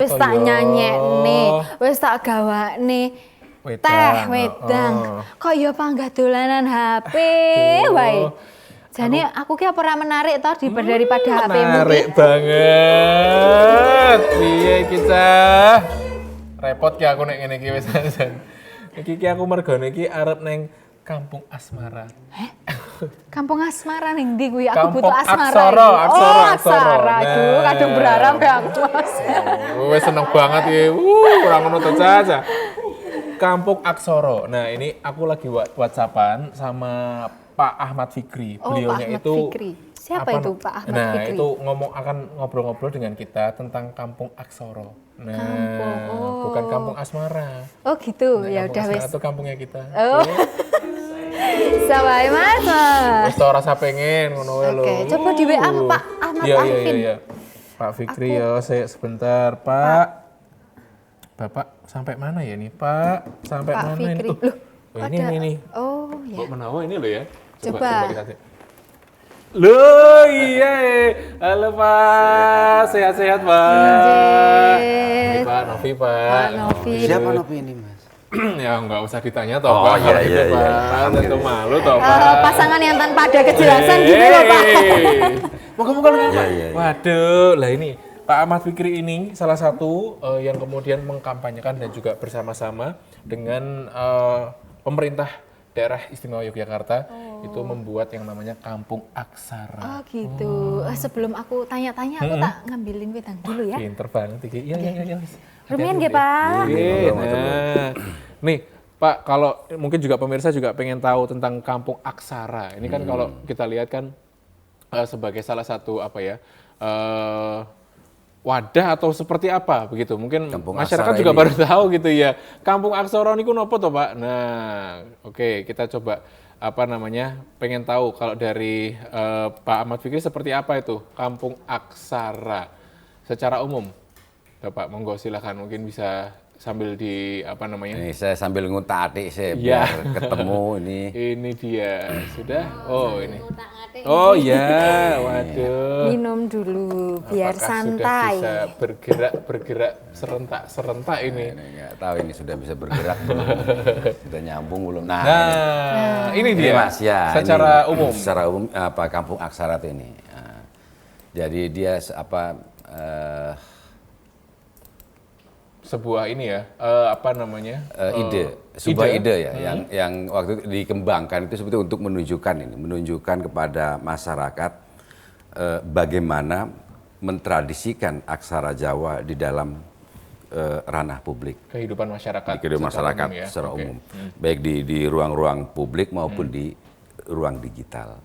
Wis tak nyanyekne, wis tak gawakne teh wedang. Kok ya panggah dolanan HP wae. Jane aku ki apa ora menarik toh daripada HP-mu. Menarik banget. Piye kita? Repot ki aku nek ngene iki wis. Iki aku mergone iki arep neng Kampung Asmara. Kampung Asmara ning ndi kuwi? Aku butuh asmara. Aksara. Aduh, kadung berharap ya aku Mas. Wes seneng banget iki. Ora ngono to Caca. Kampung Aksara. Nah, ini aku lagi WhatsAppan sama Pak Ahmad Fikri. Beliaunya Pak Ahmad itu Fikri. Siapa itu Pak Ahmad Fikri? Nah, itu akan ngobrol-ngobrol dengan kita tentang Kampung Aksara. Nah, bukan Kampung Asmara. Oh gitu. Nah, Ya udah wis. Itu kampungnya kita. Oh. Sawae Mas. Wis rasa pengen ngono wae lho. Oke, coba di WA Pak Ahmad Arifin. Iya. Pak Fikri ya, saya sebentar, Pak. Bapak sampai mana ya nih, Pak? Sampai Pak mana Fikri. ini? Loh, ini. Oh, ya. Kok menawa ini loh ya. Coba. Kita lihat. Loh, iya. Halo, Pak. Sehat-sehat, Pak. Ini Pak Novi, Pak. Pak Novi. Siapa Novi ini, Mas? Ya nggak usah ditanya toh, Oh, Pak. iya. Pak. Tentu malu toh, Pak. Pasangan yang tanpa ada kejelasan gitu loh, Pak. Moga-moga lu Pak. Iya. Waduh, lah ini Pak Ahmad Fikri ini salah satu yang kemudian mengkampanyekan dan juga bersama-sama dengan pemerintah daerah istimewa Yogyakarta itu membuat yang namanya Kampung Aksara. Oh gitu. Sebelum aku tanya-tanya, aku tak ngambilin wedang dulu ya. Pinter banget iki. Iya. Rumian nggih, Pak. Nah, nih Pak, kalau mungkin juga pemirsa juga pengen tahu tentang Kampung Aksara. Ini kan kalau kita lihat kan sebagai salah satu wadah atau seperti apa begitu. Mungkin Kampung masyarakat Aksara juga ini. baru tahu gitu ya. Kampung Aksara niku nopo toh, Pak? Nah, oke, kita coba pengen tahu kalau dari Pak Ahmad Fikri seperti apa itu Kampung Aksara secara umum. Bapak, monggo silakan, mungkin bisa sambil Ini saya sambil ngutak-atik saya Iya. biar ketemu ini. Ini dia, sudah? Oh ini. Oh ya, waduh. Minum dulu biar Apakah santai. sudah bisa bergerak serentak ini? Ini nggak tahu ini sudah bisa bergerak belum, sudah nyambung belum. Nah, ini dia. Mas ya. Secara ini, umum. Secara umum Kampung Aksara ini. Nah, jadi dia Sebuah ini ya, sebuah ide ya, yang waktu itu dikembangkan itu sebetulnya untuk menunjukkan kepada masyarakat bagaimana mentradisikan aksara Jawa di dalam ranah publik. kehidupan masyarakat. Secara umum. Baik di ruang-ruang publik maupun di ruang digital.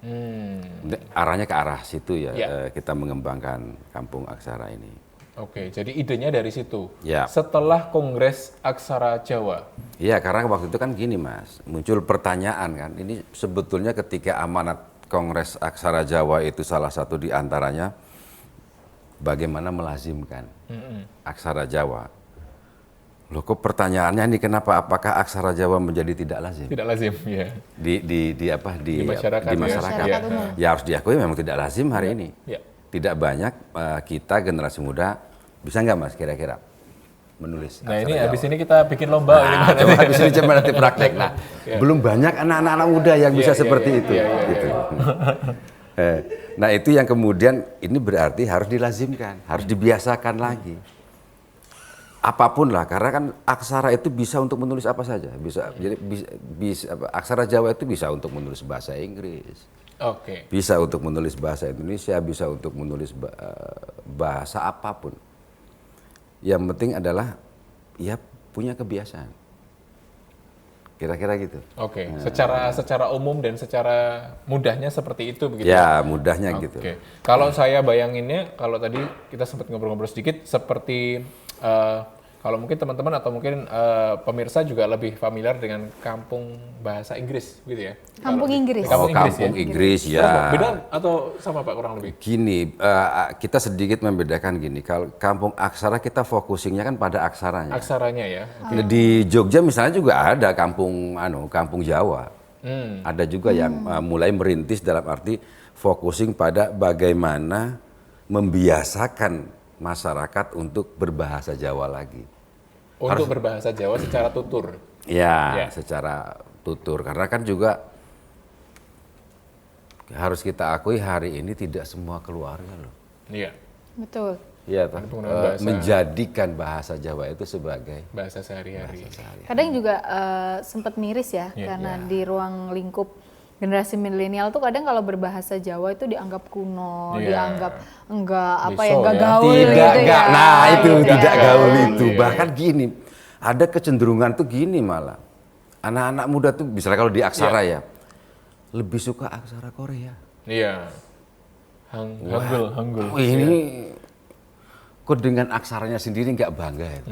Arahnya ke arah situ ya, kita mengembangkan Kampung Aksara ini. Oke, jadi idenya dari situ. Ya. Setelah Kongres Aksara Jawa. Iya, karena waktu itu kan gini Mas, muncul pertanyaan kan, ini sebetulnya ketika amanat Kongres Aksara Jawa itu salah satu di antaranya bagaimana melazimkan Aksara Jawa. Loh kok pertanyaannya ini kenapa? Apakah Aksara Jawa menjadi tidak lazim? Tidak lazim, ya. Di masyarakat. di masyarakat. Ya. Ya harus diakui memang tidak lazim hari ini. Ya. Tidak banyak kita generasi muda, bisa nggak Mas kira-kira menulis Nah aksara ini Jawa? habis ini kita bikin lomba. Nah, coba habis ini coba nanti praktek. Nah, belum banyak anak-anak muda yang bisa seperti itu. Gitu. Nah itu yang kemudian ini berarti harus dilazimkan, harus dibiasakan lagi. Apapun lah, karena kan aksara itu bisa untuk menulis apa saja. Aksara Jawa itu bisa untuk menulis bahasa Inggris. Oke. Bisa untuk menulis bahasa Indonesia, bisa untuk menulis bahasa apapun. Yang penting adalah ya punya kebiasaan. Kira-kira gitu. Oke. Secara umum dan secara mudahnya seperti itu begitu. Ya, mudahnya gitu. Oke. Kalau saya bayanginnya, kalau tadi kita sempat ngobrol-ngobrol sedikit seperti kalau mungkin teman-teman atau mungkin pemirsa juga lebih familiar dengan kampung bahasa Inggris gitu ya. Kampung Inggris. Kampung Inggris ya. Beda atau sama Pak kurang lebih? Gini, kita sedikit membedakan gini. Kalau kampung aksara kita focusingnya kan pada aksaranya. Aksaranya ya. Di Jogja misalnya juga ada kampung Jawa. Ada juga yang mulai merintis dalam arti focusing pada bagaimana membiasakan masyarakat untuk berbahasa Jawa lagi. Untuk berbahasa Jawa secara tutur. Ya, secara tutur. Karena kan juga harus kita akui hari ini tidak semua keluarga loh. Iya. Betul. Iya, menjadikan bahasa Jawa itu sebagai bahasa sehari-hari. Kadang juga sempat miris ya, karena di ruang lingkup generasi milenial tuh kadang kalau berbahasa Jawa itu dianggap kuno, dianggap enggak gaul tidak, gitu ya. Nah, itu gitu tidak ya. gaul itu. Bahkan gini, ada kecenderungan tuh gini malah. Anak-anak muda tuh misalnya kalau di aksara ya, lebih suka aksara Korea. Iya. Hangul. Ini kok dengan aksaranya sendiri nggak bangga itu.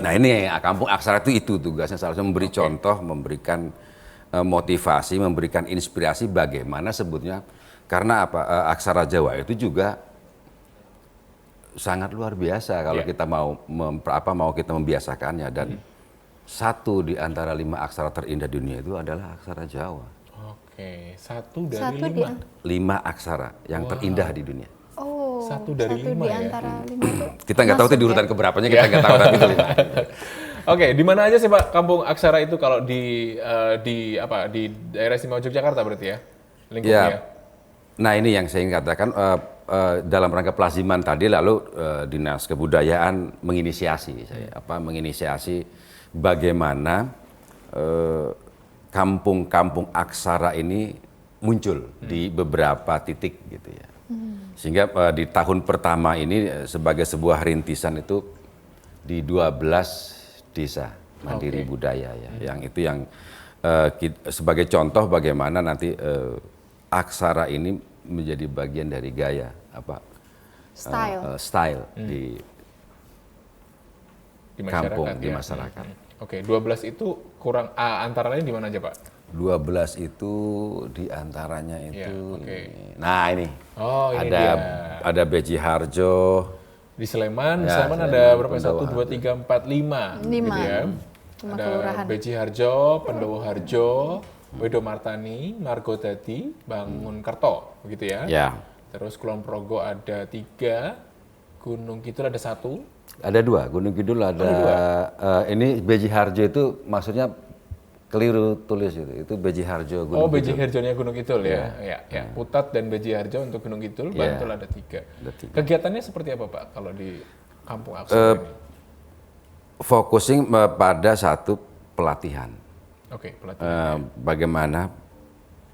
Nah ini kampung aksara itu tugasnya salah satu memberi contoh, memberikan motivasi, memberikan inspirasi bagaimana sebetulnya, karena apa, aksara Jawa itu juga sangat luar biasa kalau kita mau kita membiasakannya, dan satu di antara 5 aksara terindah dunia itu adalah aksara Jawa. Oke, 1 dari 5. 5 aksara yang terindah di dunia. Oh, 1 dari 5 di ya. antara 5 itu. Kita nggak tahu itu di urutan keberapanya, kita nggak tahu tapi itu 5. Oke, di mana aja sih Pak kampung aksara itu kalau di daerah istimewa Yogyakarta berarti ya? Lingkupnya. Nah ini yang saya ingin katakan, dalam rangka pelaziman tadi lalu Dinas Kebudayaan menginisiasi bagaimana kampung-kampung aksara ini muncul di beberapa titik gitu ya. Sehingga di tahun pertama ini sebagai sebuah rintisan itu di 12 desa mandiri budaya ya. Yang itu yang sebagai contoh bagaimana nanti aksara ini menjadi bagian dari gaya style di kampung, di masyarakat. Oke, 12 itu kurang antara lain di mana aja Pak? 12 itu di antaranya itu. Nah ini. Oh, ini ada Beji Harjo. Di Sleman ada berapa? 1, 2, 3, 4, 5. 5 gitu ya. Ada Beji Harjo, Pendowo Harjo, Wedo Martani, Margodadi, Bangun Kerto, begitu ya. Ya. Terus Kulon Progo ada 3, Gunung Kidul ada 1. Ada 2, Gunung Kidul ada. Ini Beji Harjo itu maksudnya keliru tulis itu Beji Harjo Gunung Kidul. Oh, Beji Harjonya Gunung Kidul ya. Ya. Putat dan Beji Harjo untuk Gunung Kidul, Bantul ada 3. Kegiatannya seperti apa Pak kalau di kampung aksara ini? Focusing pada satu pelatihan. Oke, pelatihan. Bagaimana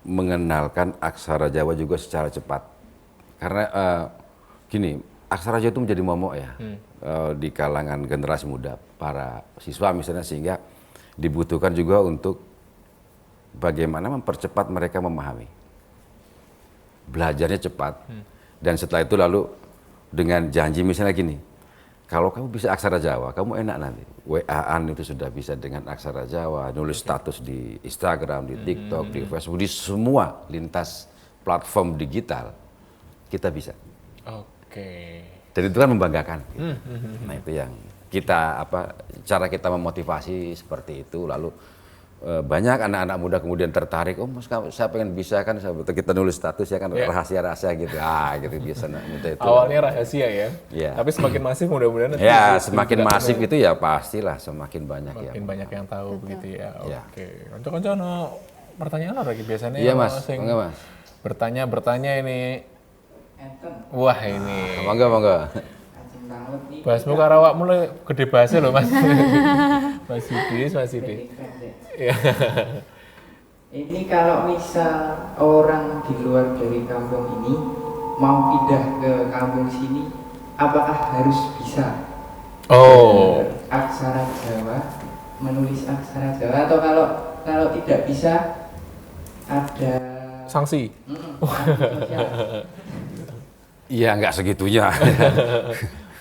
mengenalkan aksara Jawa juga secara cepat. Karena gini, aksara Jawa itu menjadi momok ya di kalangan generasi muda, para siswa misalnya, sehingga dibutuhkan juga untuk bagaimana mempercepat mereka memahami. Belajarnya cepat. Dan setelah itu lalu dengan janji misalnya gini, kalau kamu bisa aksara Jawa, kamu enak nanti. WA-an itu sudah bisa dengan aksara Jawa, nulis status di Instagram, di TikTok, di Facebook, di semua lintas platform digital, kita bisa. Oke. Dan itu kan membanggakan. Gitu. Nah itu yang kita cara kita memotivasi seperti itu. Lalu banyak anak-anak muda kemudian tertarik, Mas saya pengen bisa kan, kita nulis status ya kan rahasia-rahasia gitu, gitu biasa muda itu. Awalnya rahasia ya, tapi semakin masif mudah-mudahan. Ya semakin masif itu ya pastilah semakin banyak ya. Semakin banyak yang tahu begitu ya. Oke. Kanca-kanca pertanyaan apa lagi biasanya? Iya Mas, enggak Mas. Bertanya ini. Wah ini. Monggo. Bahasmu karo awakmu gede bahasa loh Mas. Mas Yudi. Ya. Ini kalau misal orang di luar dari kampung ini mau pindah ke kampung sini, apakah harus bisa aksara Jawa, menulis aksara Jawa, atau kalau tidak bisa ada sanksi? Iya nggak segitunya.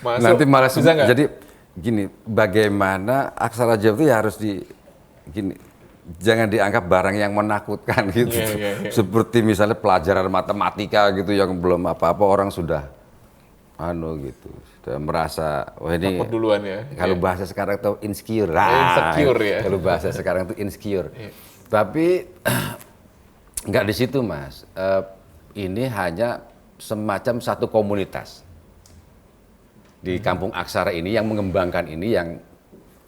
Nanti malah jadi gini, bagaimana aksara Jawa itu ya harus jangan dianggap barang yang menakutkan gitu. Yeah. Seperti misalnya pelajaran matematika gitu yang belum apa-apa orang sudah gitu. Sudah merasa ini takut duluan ya. Kalau bahasa sekarang itu insecure. Ya. Kalau bahasa sekarang itu insecure. Tapi nggak di situ Mas. Ini hanya semacam satu komunitas di Kampung Aksara ini yang mengembangkan ini, yang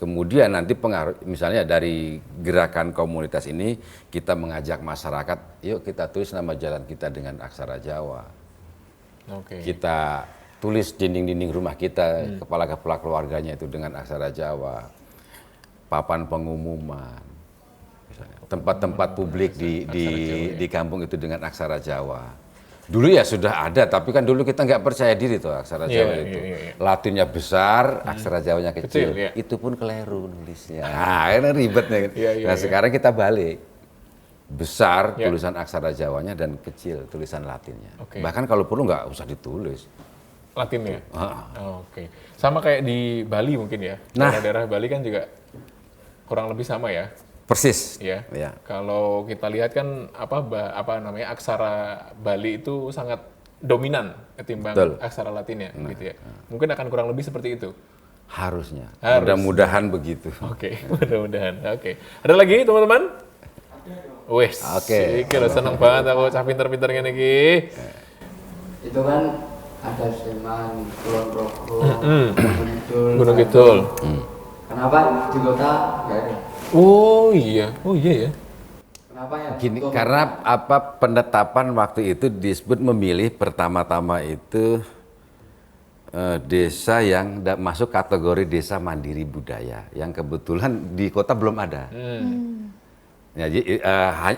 kemudian nanti pengaruh misalnya dari gerakan komunitas ini kita mengajak masyarakat, yuk kita tulis nama jalan kita dengan aksara Jawa. Kita tulis dinding-dinding rumah kita, kepala-kepala keluarganya itu dengan aksara Jawa. Papan pengumuman, tempat-tempat publik di kampung itu dengan aksara Jawa. Dulu ya sudah ada, tapi kan dulu kita nggak percaya diri tuh aksara Jawa itu. Latinnya besar, aksara Jawanya kecil. Itu pun keliru nulisnya. Ini ribetnya. Nah sekarang kita balik. Besar tulisan aksara Jawanya dan kecil tulisan Latinnya. Bahkan kalau perlu nggak usah ditulis. Latinnya? Sama kayak di Bali mungkin ya. Daerah-daerah Bali kan juga kurang lebih sama ya. Persis. Ya. Kalau kita lihat kan aksara Bali itu sangat dominan ketimbang aksara Latinnya, gitu ya. Mungkin akan kurang lebih seperti itu. Harusnya. Mudah-mudahan begitu. Mudah-mudahan. Ada lagi teman-teman? Wes. Iki lho seneng banget aku cah pinter-pinter ngene iki. Itu kan ada Sleman, Kulon Progo, Gunung Kidul. Kenapa di kota nggak ada? Oh iya ya. Kenapa ya? Gini, karena penetapan waktu itu disebut memilih pertama-tama itu desa yang masuk kategori desa mandiri budaya, yang kebetulan di kota belum ada. Jadi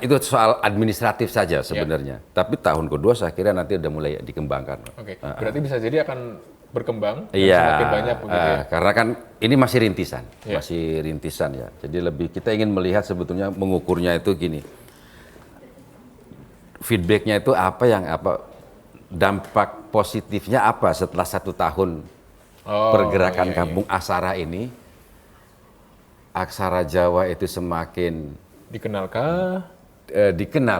itu soal administratif saja sebenarnya. Tapi tahun kedua saya kira nanti udah mulai dikembangkan. Berarti bisa jadi akan berkembang semakin banyak begitu ya? Karena kan ini masih rintisan ya. Jadi kita ingin melihat sebetulnya mengukurnya itu gini. Feedbacknya itu dampak positifnya apa setelah 1 tahun pergerakan Kampung Aksara ini? Aksara Jawa itu semakin dikenal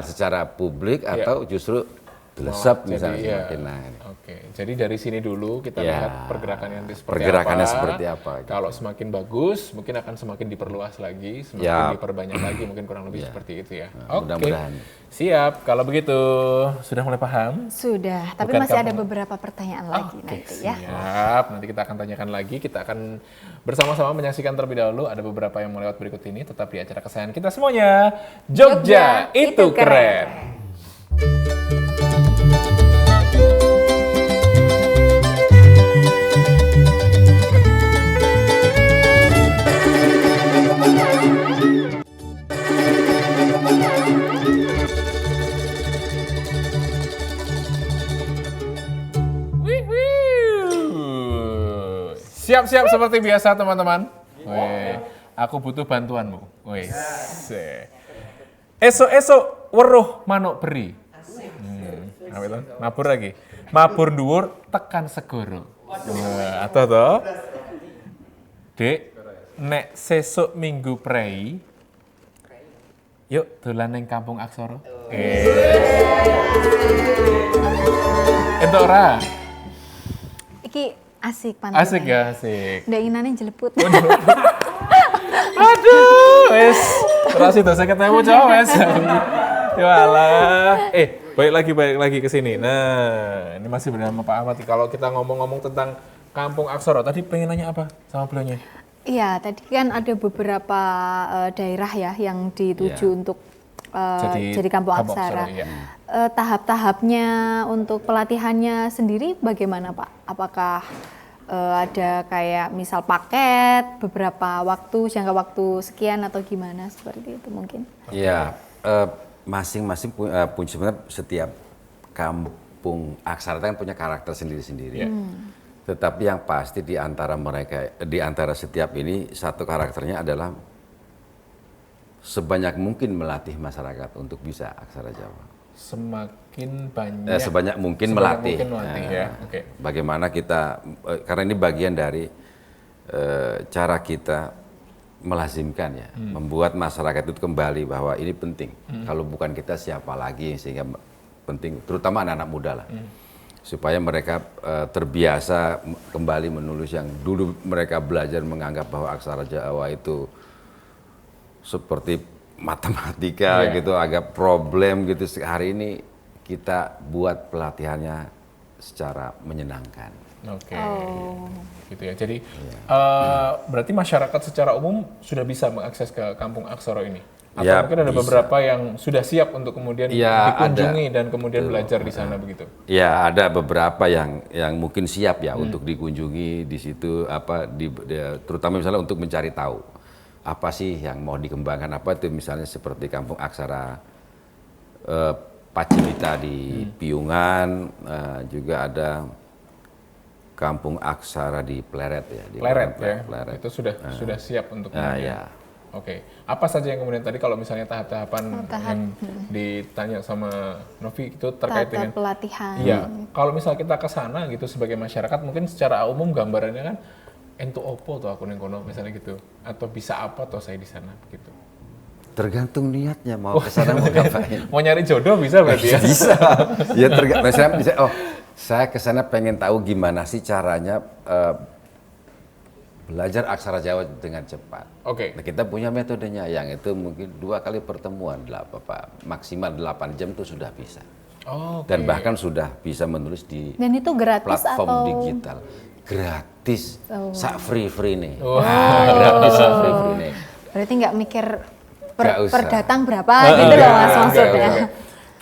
secara publik atau justru lesap misalnya semakin naik. Jadi dari sini dulu kita lihat pergerakannya seperti apa. Kalau semakin bagus, mungkin akan semakin diperluas lagi, semakin diperbanyak lagi, mungkin kurang lebih seperti itu ya. Mudah-mudahan. Siap. Kalau begitu sudah mulai paham? Sudah, tapi masih ada beberapa pertanyaan lagi nanti ya. Siap. Nanti kita akan tanyakan lagi. Kita akan bersama-sama menyaksikan terlebih dahulu. Ada beberapa yang mau lewat berikut ini. Tetap di acara kesayangan kita semuanya. Jogja itu keren. Siap-siap seperti biasa teman-teman. Aku butuh bantuanmu. Esok-esok weruh manuk beri. Apa itu? Mabur lagi. Mabur dhuwur tekan segoro. Atau toh? Dek, nek sesuk minggu prei, yuk dolan ning Kampung Aksara. Entuk ora? Iki asik pantune. Asik ya, asik. Ndak inane jeleput. Aduh, wes. Terus itu saya ketemu cowok wes. Ya Allah. Balik lagi ke sini. Nah, ini masih bersama Pak Ahmad. Kalau kita ngomong-ngomong tentang Kampung Aksara, tadi pengen nanya apa sama beliaunya? Iya, tadi kan ada beberapa daerah ya yang dituju untuk jadi Kampung Aksara. Iya. Tahap-tahapnya untuk pelatihannya sendiri bagaimana Pak? Apakah ada kayak misal paket, beberapa waktu, jangka waktu sekian atau gimana seperti itu mungkin? Ya, masing-masing sebenarnya setiap kampung aksara kan punya karakter sendiri-sendiri. Tetapi yang pasti di antara mereka, di antara setiap ini satu karakternya adalah sebanyak mungkin melatih masyarakat untuk bisa aksara Jawa. Sebanyak mungkin melatih. Ya. Okay. Bagaimana kita, karena ini bagian dari cara kita melazimkan ya, membuat masyarakat itu kembali bahwa ini penting. Kalau bukan kita siapa lagi, sehingga penting, terutama anak-anak muda lah. Supaya mereka terbiasa kembali menulis yang dulu mereka belajar menganggap bahwa aksara Jawa itu seperti matematika gitu, agak problem gitu. Hari ini kita buat pelatihannya secara menyenangkan. Oke, gitu ya. Jadi berarti masyarakat secara umum sudah bisa mengakses ke Kampung Aksara ini? Atau Ya, mungkin ada beberapa yang sudah siap untuk kemudian dikunjungi dan kemudian belajar di sana begitu? Ya, ada beberapa yang mungkin siap ya untuk dikunjungi di situ, terutama misalnya untuk mencari tahu apa sih yang mau dikembangkan, apa itu misalnya seperti Kampung Aksara Pacimita di Piungan, juga ada Kampung Aksara di Pleret ya. Pleret ya, Pleret. Itu sudah siap untuk kemudian. Ya. Oke, apa saja yang kemudian tadi kalau misalnya tahap-tahapan yang ditanya sama Novi itu terkait dengan pelatihan. Iya, kalau misalnya kita ke sana gitu sebagai masyarakat mungkin secara umum gambarannya kan ento opo tuh aku ning kono misalnya gitu, atau bisa apa tuh saya di sana gitu. Tergantung niatnya mau ke sana mau ngapain. Mau nyari jodoh bisa berarti ya? Bisa. Ya misalnya bisa, saya ke sana pengen tahu gimana sih caranya belajar aksara Jawa dengan cepat. Oke. Nah, kita punya metodenya yang itu mungkin 2 kali pertemuan, maksimal 8 jam itu sudah bisa. Dan bahkan sudah bisa menulis di Dan itu gratis platform atau digital. Gratis, sak free nih. Gratis sak free nih. Berarti nggak mikir Nggak usah. per datang berapa gitu loh Mas maksudnya.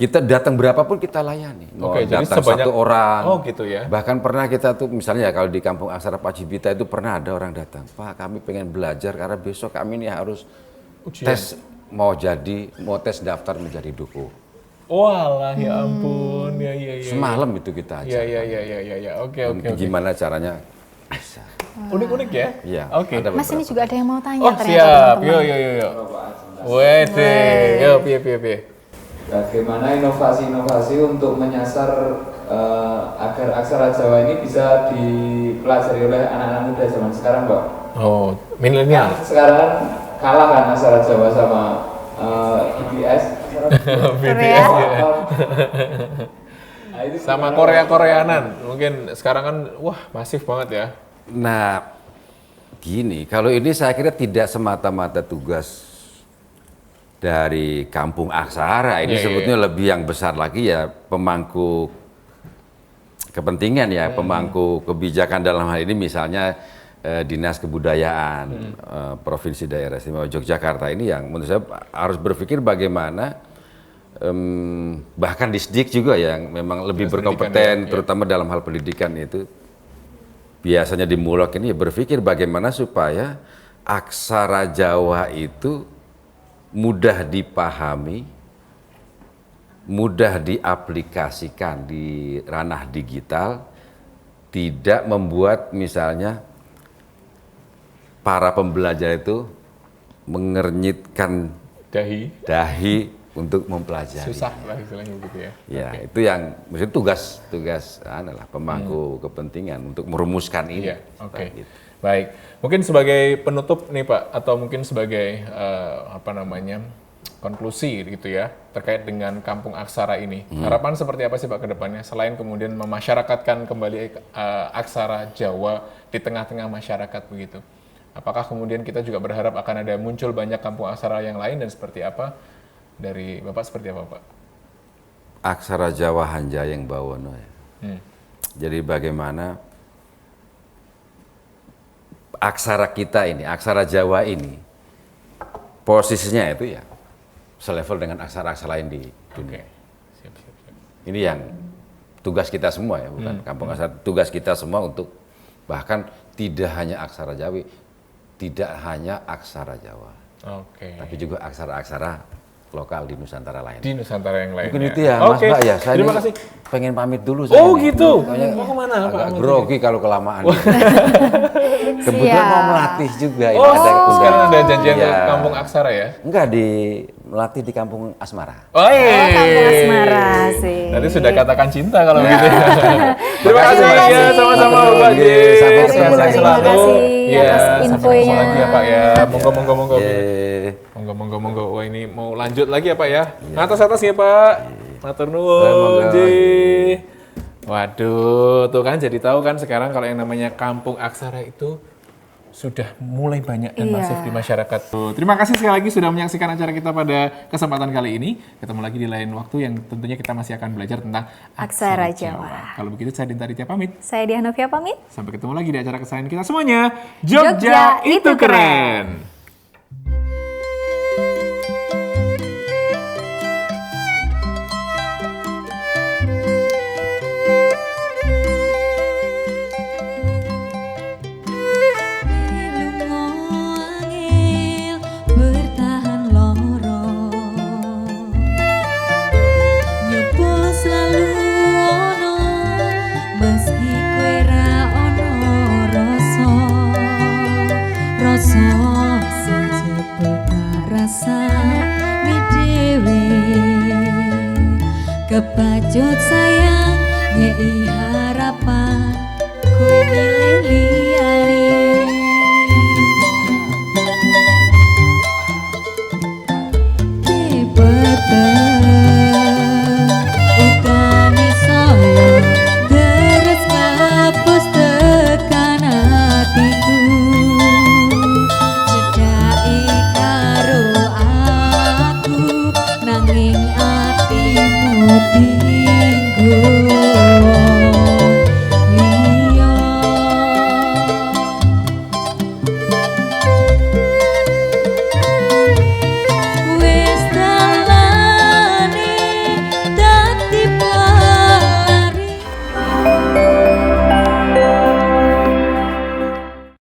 Kita datang berapapun kita layani. Mau jadi datang sebanyak, 1 orang. gitu ya. Bahkan pernah kita tuh misalnya kalau di Kampung Aksara Pacimita itu pernah ada orang datang, Pak kami pengen belajar karena besok kami ini harus tes mau tes daftar menjadi duku. Walah ya ampun, ya. Semalam itu kita aja. Ya. Oke. Gimana caranya? Unik-unik ya? Iya. Oke. Mas ini juga ada yang mau tanya ternyata. Siap. teman-teman. Yo. Wede. Yo, piye. Bagaimana inovasi-inovasi untuk menyasar agar aksara Jawa ini bisa dipelajari oleh anak-anak muda zaman sekarang, Pak? Oh, milenial. Sekarang kalah kan aksara Jawa sama IBS. Korea. Nah, itu Sama Koreanan. Mungkin sekarang kan masif banget ya. Nah, gini, kalau ini saya kira tidak semata-mata tugas dari Kampung Aksara, ini sebetulnya lebih yang besar lagi ya, pemangku kepentingan ya, pemangku kebijakan dalam hal ini misalnya Dinas Kebudayaan Provinsi Daerah Istimewa Yogyakarta ini yang menurut saya harus berpikir bagaimana bahkan Disdik juga yang memang lebih berkompeten terutama dalam hal pendidikan itu biasanya di Mulak ini berpikir bagaimana supaya aksara Jawa itu mudah dipahami, mudah diaplikasikan di ranah digital, tidak membuat misalnya para pembelajar itu mengernyitkan dahi untuk mempelajari. Susah lah istilahnya gitu ya. Ya, itu yang mesti tugas adalah pemangku kepentingan untuk merumuskan ini. Iya, oke. Gitu. Baik, mungkin sebagai penutup nih Pak, atau mungkin sebagai konklusi gitu ya terkait dengan Kampung Aksara ini. Harapan seperti apa sih Pak ke depannya selain kemudian memasyarakatkan kembali aksara Jawa di tengah-tengah masyarakat begitu. Apakah kemudian kita juga berharap akan ada muncul banyak kampung aksara yang lain dan seperti apa? Dari Bapak seperti apa Pak? Aksara Jawa Hanjayeng Bawono ya. Jadi bagaimana aksara kita ini, aksara Jawa ini posisinya itu ya selevel dengan aksara-aksara lain di dunia. Siap. Ini yang tugas kita semua ya, bukan kampung aksara. Tugas kita semua untuk bahkan tidak hanya aksara Jawi, tidak hanya aksara Jawa, tapi juga aksara-aksara lokal di Nusantara lain. Di Nusantara yang lain. Mungkin itu ya, Mas Mbak ya. Saya Terima kasih. Pengen pamit dulu. Oh gitu. Mau kemana Pak? Agak grogi kalau kelamaan. Kebetulan mau melatih juga. Oh, ada sekarang ada janjian ke ya. Kampung Aksara ya? Enggak, melatih di Kampung Asmara. Oh, Kampung Asmara sih. Nanti sudah katakan cinta kalau begitu. Terima kasih Pak ya, sama-sama Bapak J. Sampai Sehat ketemu lagi. selalu. Terima kasih Ya, atas sampai infonya. ketemu lagi ya Pak ya. Monggo. Ye. Monggo. Wah ini mau lanjut lagi ya Pak ya? Atas ya Pak. Matur nuwun J. Waduh, tuh kan jadi tahu kan sekarang kalau yang namanya Kampung Aksara itu sudah mulai banyak dan masif di masyarakat. Terima kasih sekali lagi sudah menyaksikan acara kita pada kesempatan kali ini. Ketemu lagi di lain waktu yang tentunya kita masih akan belajar tentang Aksara Jawa. Kalau begitu saya Dinta Aditya pamit. Saya Diah Novia pamit. Sampai ketemu lagi di acara kesayangan kita semuanya. Jogja itu keren. Kepacut sayang ngei harapan kowe milih liyane.